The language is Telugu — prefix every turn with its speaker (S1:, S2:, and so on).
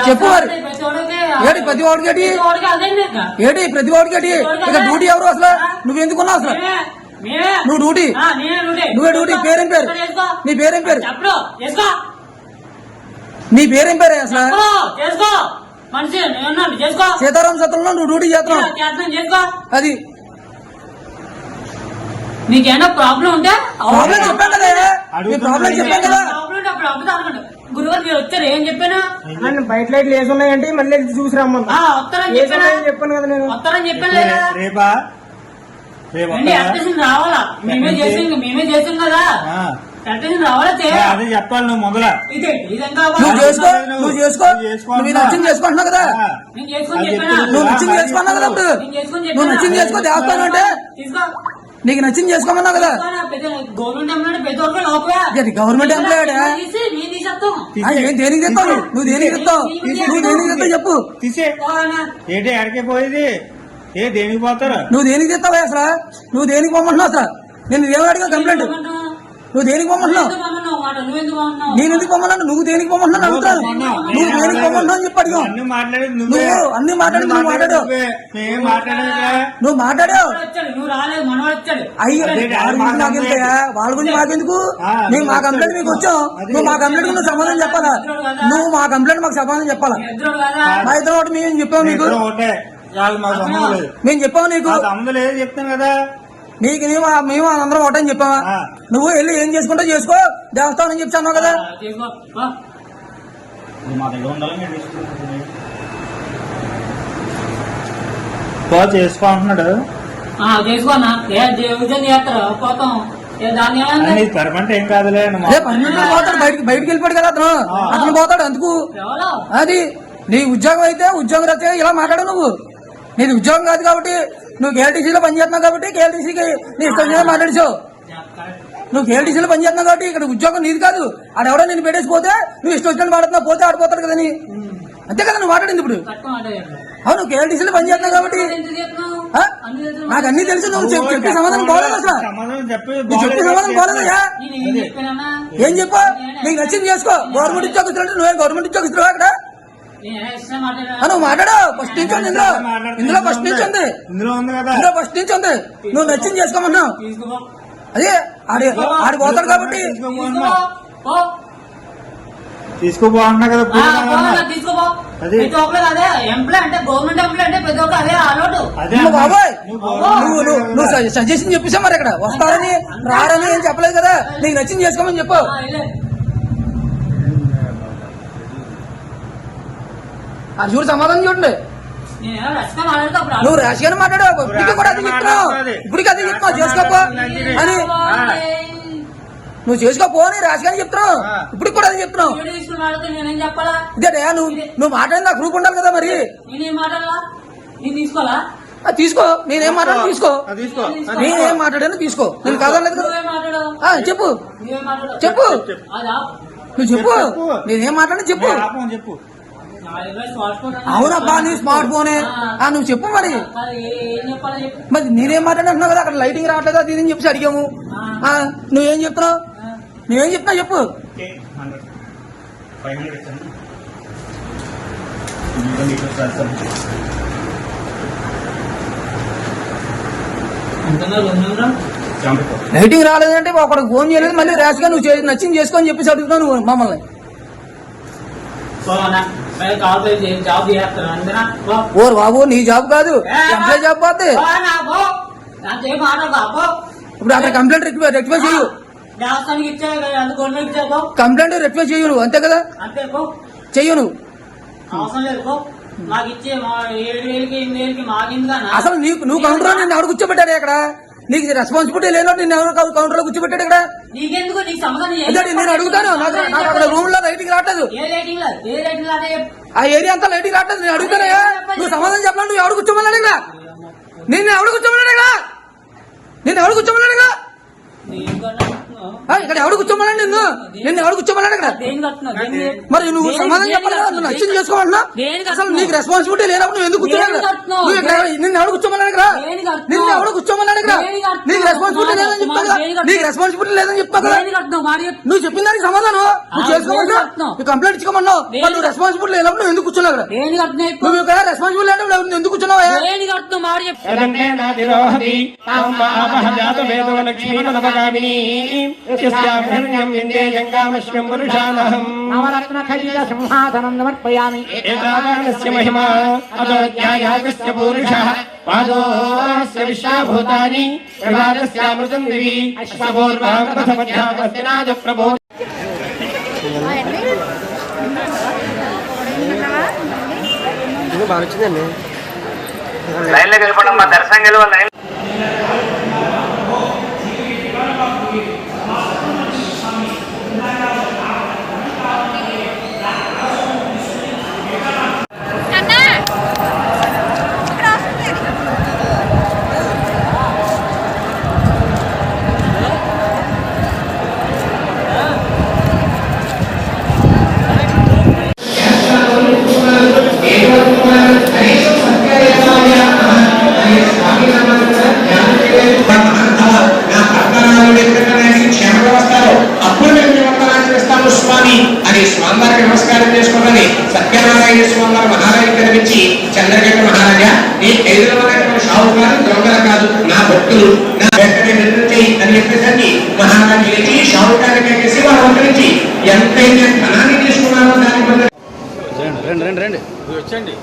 S1: చెప్పు మరి ఏడి ప్రతి వాడికి ఏడి ప్రతి వాడికి ఇక డ్యూటీ ఎవరు అసలు నువ్వు ఎందుకున్నావు అసలు నువ్వు డ్యూటీ నువ్వే డ్యూటీ పేరేం పేరు నీ పేరేం పేరు నీ పేరేం పేరు అసలు సీతారాం సత్రంలో నువ్వు డ్యూటీ చేస్తున్నావు అది
S2: నీకేనా ప్రాబ్లం ఉంటే
S1: ప్రాబ్లం చెప్పాను కదా ప్రాబ్లం చెప్పాను కదా
S2: గురువారు మీరు వచ్చారు ఏం చెప్పాను
S3: బయట లైట్లు వేసి ఉన్నాయంటే మళ్ళీ చూసి రమ్మని చెప్పాను కదా నేను
S2: వస్తారని చెప్పాను రావాలా మేమే చేసాం కదా రావాలా
S4: అదే చెప్పాలి నువ్వు మొదల
S1: నువ్వు చేసుకో నువ్వు నచ్చింది చేసుకుంటున్నావు కదా నువ్వు నచ్చింది చేసుకున్నావు కదా ఇప్పుడు నువ్వు నచ్చింది చేసుకో దేవస్థానం అంటే నీకు నచ్చింది చేసుకోమన్నావు కదా గవర్నమెంట్ ఎంప్లాయ్ ఏం దేనికి తెస్తావు నువ్వు దేనికి తెస్తావు చెప్పు
S4: ఏంటి ఎక్కడికి పోయేది ఏ దేనికి పోతారు
S1: నువ్వు దేనికి తెస్తావా అసలు నువ్వు దేనికి పోమంటున్నావు అసలు నేను ఏమో అడిగా కంప్లైంట్ నువ్వు దేనికి పోమంటున్నావు నేను ఎందుకు పోమన్నాను నువ్వు దేనికి పోమంటున్నాను అడుగుతాను నువ్వు దేనికి పోమంటున్నావు అని చెప్పి అడిగావు నువ్వు అన్ని మాట్లాడి నువ్వు మాట్లాడావు నువ్వు మాట్లాడావు అయ్యో వాళ్ళ గురించి మాకెందుకు మేము మా కంప్లైంట్ మీకు వచ్చాం నువ్వు మా కంప్లైంట్ నువ్వు సమాధానం చెప్పాలా నువ్వు మా కంప్లైంట్ మాకు సమాధానం చెప్పాలా మా ఇద్దరు ఒకటి మేము చెప్పాము నీకు మేము చెప్పాము నీకు
S4: చెప్తాను కదా
S1: నీకు మేము అందరం ఒకటని చెప్పావా నువ్వు వెళ్ళి ఏం చేసుకుంటా చేసుకో దేవస్థానం అని చెప్తాను కదా
S4: చేసుకో అంటున్నాడు పర్మనెంట్ ఏం కాదులే
S1: పోతాడు బయటకు వెళ్ళిపోయాడు కదా అతను పోతాడు అందుకు అది నీ ఉద్యోగం అయితే ఉద్యోగం రచ్చగా ఇలా మాట్లాడు నువ్వు నీది ఉద్యోగం కాదు కాబట్టి నువ్వు కేఎల్టీసీలో పనిచేస్తున్నావు కాబట్టి కేఎల్టీసీకి నీ ఇష్టం మాట్లాడిచావు నువ్వు కేఎల్టీసీలో పనిచేస్తున్నావు కాబట్టి ఇక్కడ ఉద్యోగం నీది కాదు ఆడెవడో నేను పెట్టేసిపోతే నువ్వు ఇష్టం వచ్చినట్టు మాట్లాడుతున్నావు పోతే ఆడిపోతాడు కదా నీ అంతే కదా నువ్వు మాట్లాడింది ఇప్పుడు అవును కేఎల్టీసీలో పనిచేస్తున్నావు కాబట్టి నాకు అన్ని తెలుసు నువ్వు చెప్పే సమాధానం పోలేదు అసలు నువ్వు చెప్పే సమాధానం పోలేదయ్యా ఏం చెప్పా నీకు నచ్చింది చేసుకో గవర్నమెంట్ ఉద్యోగం ఇస్తున్నట్టు నువ్వే గవర్నమెంట్ ఉద్యోగం ఇస్తున్నావు అక్కడ నువ్వు మాట్లాడు ఫస్ట్ నుంచి ఉంది ఇందులో ఫస్ట్ నుంచి ఉంది ఇందులో ఫస్ట్ నుంచి ఉంది నువ్వు నచ్చింది చేసుకోమన్నావు అదే ఆడి పోతాడు కాబట్టి
S4: తీసుకోబోతున్నా కదా
S1: బాబాయ్ నువ్వు సజెషన్ చెప్పేసా మరి ఇక్కడ వస్తారని రారని ఏం చెప్పలేదు కదా నీకు నచ్చింది చేసుకోమని చెప్పు అది చూడు సమాధానం చూడండి నువ్వు రాజకీయాన్ని మాట్లాడావు ఇప్పటికీ కూడా అది చెప్తున్నావు ఇప్పటికీ అదే చెప్తున్నావు చేసుకోపో అని నువ్వు చేసుకోపో అని రాజకీయాన్ని చెప్తున్నావు ఇప్పటికి కూడా అది చెప్తున్నావు ఇదే నువ్వు మాట్లాడింది నాకు రూపు ఉండాలి కదా మరి తీసుకో నేనేం మాట్లాడాను తీసుకో నేనేం మాట్లాడాను తీసుకో నేను కాదలేదు కదా చెప్పు చెప్పు నువ్వు చెప్పు నేనేం మాట్లాడినా చెప్పు అవునబ్బా నీ స్మార్ట్ ఫోనే నువ్వు చెప్పు మరి నేనేం మాట్లాడుతున్నావు కదా అక్కడ లైటింగ్ రావట్లేదు అది అని చెప్పి అడిగాము నువ్వేం చెప్తున్నావు నువ్వేం చెప్తున్నావు చెప్పు లైటింగ్ రాలేదంటే ఒకడికి ఫోన్ చేయలేదు మళ్ళీ ర్యాష్ గా నువ్వు నచ్చింది చేసుకొని చెప్పేసి అడుగుతున్నావు నువ్వు మమ్మల్ని ఓర్ బాబు నీ జాబ్ కాదు ఎంప్లాయ్ జాబ్ పోతే ఇప్పుడు అక్కడ కంప్లైంట్ రెక్టిఫై చేయు కంప్లైంట్ రెక్టిఫై చేయు నువ్వు అంతే కదా చెయ్యు నువ్వు అసలు నువ్వు కౌంటర్ నిన్ను ఎవరు కూర్చోబెట్టాడు ఇక్కడ నీకు రెస్పాన్సిబిలిటీ లేనో నిన్ను ఎవరు కౌంటర్ లో కూర్చోబెట్టాడు ఇక్కడ
S2: నీకెందుకు నీకు సమాధానం
S1: అదే నేను అడుగుతాను. నాకు అక్కడ రూమ్ లో లైటింగ్ రావట్లేదు.
S2: ఏ రేటింగ్ అదే
S1: ఆ ఏరియా అంతా లైటింగ్ రావట్లేదు. నేను అడుగుతానయ్యా, నువ్వు సమాధానం చెప్పాలి. నువ్వు ఎవడు కూర్చోమన్నాడు ఇక్కడ? నిన్ను ఎవడు కూర్చోమన్నాడు ఇక్కడ? నిన్ను ఎవడు కూర్చోమన్నాడు ఇక్కడ? ఇక్కడ ఎవడు కూర్చోమన్నాడు? నిన్ను ఎవడు కూర్చోమన్నాడు ఇక్కడ? మరి నువ్వు సమాధానం చెప్పాలి కదా. నువ్వు నచ్చింది చేసుకోవాలన్నా అసలు నీకు రెస్పాన్సిబిలిటీ లేనప్పుడు నువ్వు ఎందుకు కూర్చోవాలి? నిన్ను ఎవడు కూర్చోమన్నాడు ఇక్కడ? నిన్ను ఎవడు కూర్చోమన్నాడు ఇక్కడ? నీకు రెస్పాన్సిబిలిటీ లేదని చెప్తా కదా. నీకు రెస్పాన్సిబిలిటీ లేదని చెప్తా కదా. నువ్వు చెప్పిన దానికి సమాధానం నువ్వు చేసుకోమన్నా, నువ్వు కంప్లైంట్ ఇచ్చుకోమన్నావు. మరి నువ్వు రెస్పాన్సిబిలిటీ లేనప్పుడు నువ్వు ఎందుకు కూర్చున్నావు ఇక్కడ? నువ్వు ఇక్కడ రెస్పాన్సిబిలిటీ లేనప్పుడు నువ్వు ఎందుకు కూర్చున్నావా?
S3: నవరత్న ఖచ్చిత సింహాసనం సమర్పయామి.
S5: ఏతావానస్య మహిమా అదోధ్యాయాగస్య పూరుషః పాదోస్య విశ్వభూతాని ప్రవాదస్యామృతం దివి అశ్వపూర్వాం రథపద్యావస్తినాద ప్రభో.
S3: బాగా వచ్చిందండి.
S6: లైన్ లో వెళ్ళిపోవడం మా దర్శనం గెలవాలి. లైన్
S7: అని స్వామివారికి నమస్కారం చేసుకున్నది. సత్యనారాయణ స్వామి వారు మహారాజు కనిపించి, చంద్రగట్ట మహారాజా, నీ ఖైదుల షావుకారు దొంగలు కాదు, నా భక్తులు, నా వెంటనే నిద్రించేయి అని చెప్పేసరికి మహారాజు లేచి షావుకారికి ఎక్కేసి వారు వంకరించి ఎంతైతే ధనాన్ని తీసుకున్నారో దాని వల్ల
S4: రండి వచ్చండి.